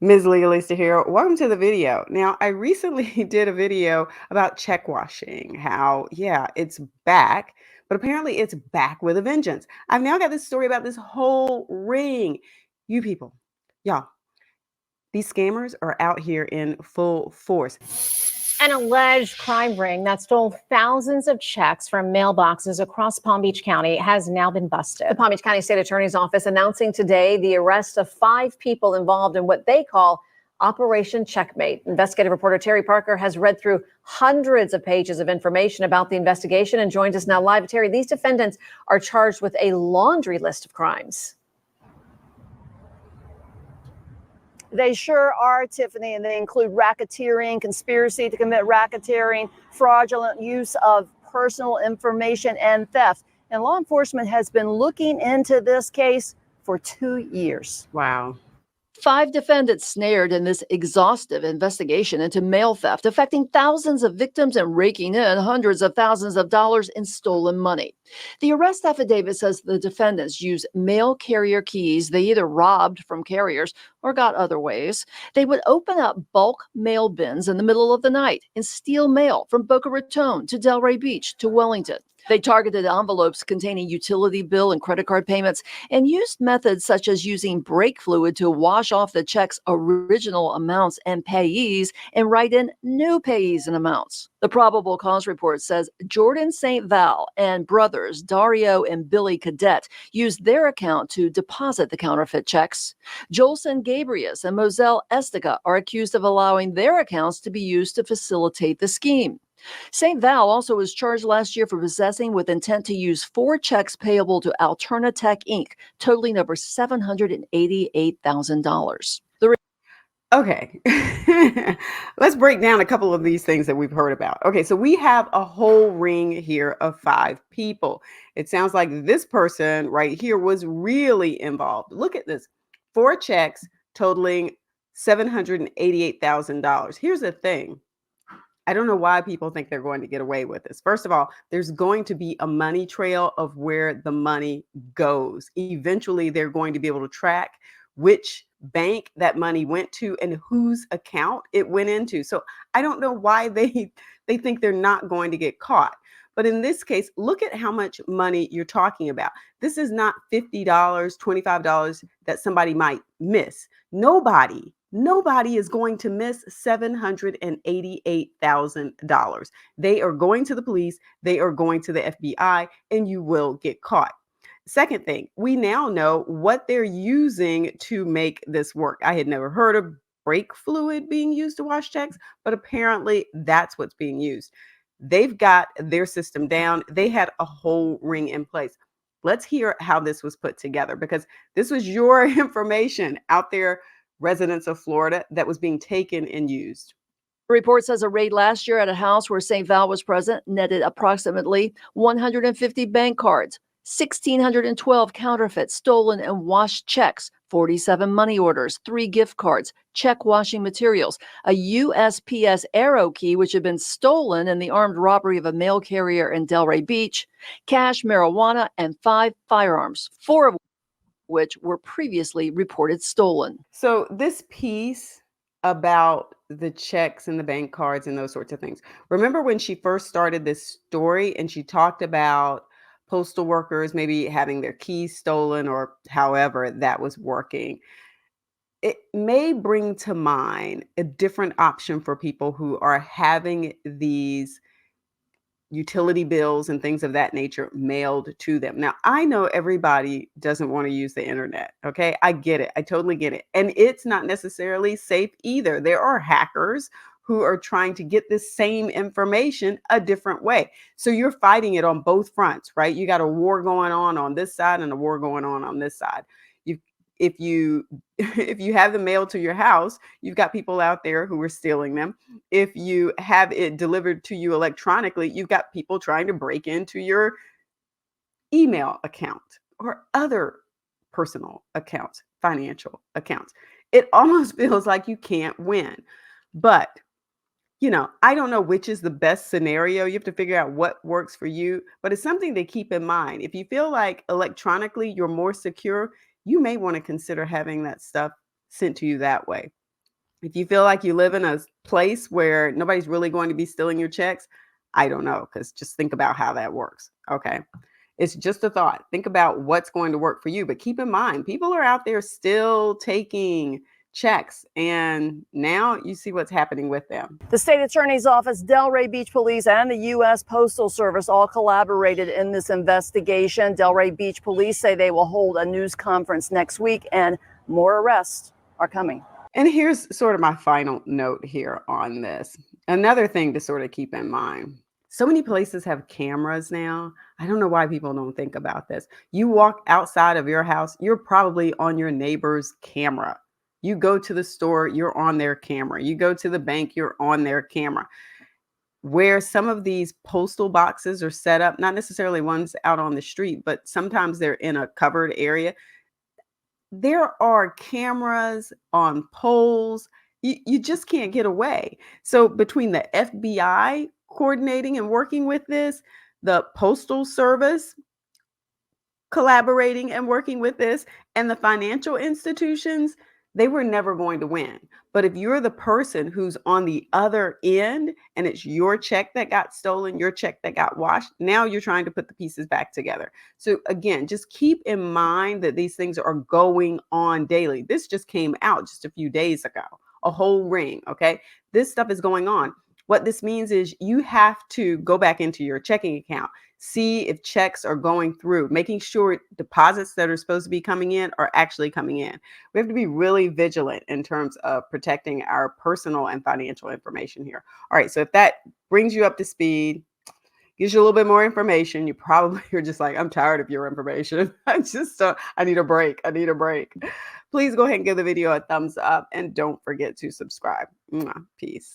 Ms. Legalista here. Welcome to the video. Now, I recently did a video about check washing, how, yeah, it's back, but apparently it's back with a vengeance. I've now got this story about this whole ring. You people, y'all, these scammers are out here in full force. An alleged crime ring that stole thousands of checks from mailboxes across Palm Beach County has now been busted. The Palm Beach County State Attorney's Office announcing today the arrest of 5 people involved in what they call Operation Checkmate. Investigative reporter Terry Parker has read through hundreds of pages of information about the investigation and joins us now live. Terry, these defendants are charged with a laundry list of crimes. They sure are, Tiffany, and they include racketeering, conspiracy to commit racketeering, fraudulent use of personal information, and theft. And law enforcement has been looking into this case for 2 years. Wow. 5 defendants snared in this exhaustive investigation into mail theft, affecting thousands of victims and raking in hundreds of thousands of dollars in stolen money. The arrest affidavit says the defendants used mail carrier keys they either robbed from carriers or got other ways. They would open up bulk mail bins in the middle of the night and steal mail from Boca Raton to Delray Beach to Wellington. They targeted envelopes containing utility bill and credit card payments and used methods such as using brake fluid to wash off the check's original amounts and payees and write in new payees and amounts. The probable cause report says Jordan St. Val and brothers Dario and Billy Cadet used their account to deposit the counterfeit checks. Jolson Gabrius and Moselle Estica are accused of allowing their accounts to be used to facilitate the scheme. St. Val also was charged last year for possessing with intent to use 4 checks payable to Alternatech Inc., totaling over $788,000. Okay, let's break down a couple of these things that we've heard about. Okay, so we have a whole ring here of 5 people. It sounds like this person right here was really involved. Look at this, 4 checks totaling $788,000. Here's the thing. I don't know why people think they're going to get away with this. First of all, there's going to be a money trail of where the money goes. Eventually, they're going to be able to track which bank that money went to and whose account it went into. So I don't know why they think they're not going to get caught. But in this case, look at how much money you're talking about. This is not $50, $25 that somebody might miss. Nobody is going to miss $788,000. They are going to the police, they are going to the FBI, and you will get caught. Second thing, we now know what they're using to make this work. I had never heard of brake fluid being used to wash checks, but apparently that's what's being used. They've got their system down. They had a whole ring in place. Let's hear how this was put together, because this was your information out there, residents of Florida, that was being taken and used. The report says a raid last year at a house where St. Val was present netted approximately 150 bank cards, 1,612 counterfeit, stolen, and washed checks, 47 money orders, 3 gift cards, check washing materials, a USPS Arrow key, which had been stolen in the armed robbery of a mail carrier in Delray Beach, cash, marijuana, and 5 firearms, 4 of which were previously reported stolen. So this piece about the checks and the bank cards and those sorts of things. Remember when she first started this story and she talked about postal workers maybe having their keys stolen or however that was working? It may bring to mind a different option for people who are having these utility bills and things of that nature mailed to them. Now, I know everybody doesn't want to use the internet. Okay. I get it. I totally get it. And it's not necessarily safe either. There are hackers who are trying to get this same information a different way. So you're fighting it on both fronts, right? You got a war going on this side and a war going on this side. If you have the mail to your house, you've got people out there who are stealing them. If you have it delivered to you electronically, you've got people trying to break into your email account or other personal accounts, financial accounts. It almost feels like you can't win. But I don't know which is the best scenario. You have to figure out what works for you, but it's something to keep in mind. If you feel like electronically you're more secure, you may want to consider having that stuff sent to you that way. If you feel like you live in a place where nobody's really going to be stealing your checks, I don't know, because just think about how that works. Okay. It's just a thought. Think about what's going to work for you. But keep in mind, people are out there still taking checks. And now you see what's happening with them. The state attorney's office, Delray Beach Police, and the U.S. Postal Service all collaborated in this investigation. Delray Beach Police say they will hold a news conference next week, and more arrests are coming. And here's sort of my final note here on this. Another thing to sort of keep in mind. So many places have cameras now. I don't know why people don't think about this. You walk outside of your house, you're probably on your neighbor's camera. You go to the store, you're on their camera. You go to the bank, you're on their camera. Where some of these postal boxes are set up, not necessarily ones out on the street, but sometimes they're in a covered area. There are cameras on poles. You just can't get away. So between the FBI coordinating and working with this, the Postal Service collaborating and working with this, and the financial institutions, they were never going to win. But if you're the person who's on the other end and it's your check that got stolen, your check that got washed, now you're trying to put the pieces back together. So again, just keep in mind that these things are going on daily. This just came out just a few days ago, a whole ring, okay? This stuff is going on. What this means is you have to go back into your checking account, see if checks are going through, making sure deposits that are supposed to be coming in are actually coming in. We have to be really vigilant in terms of protecting our personal and financial information here. All right, so if that brings you up to speed, gives you a little bit more information, you're just like, I'm tired of your information. I need a break. I need a break. Please go ahead and give the video a thumbs up and don't forget to subscribe. Peace.